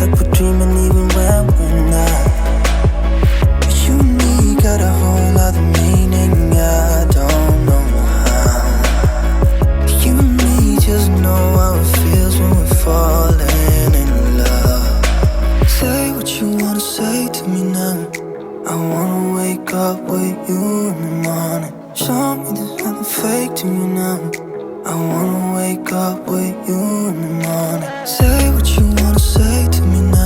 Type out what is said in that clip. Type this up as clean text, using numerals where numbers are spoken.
like we're dreaming even when we're not. But you and me got a whole other meaning, I don't know how. You and me just know how it feels when we're falling in love. Say what you wanna say to me now. I wanna wake up with you in the morning. Show me there's nothing fake to you now. I wanna wake up with you in the morning. Say what you wanna say to me now.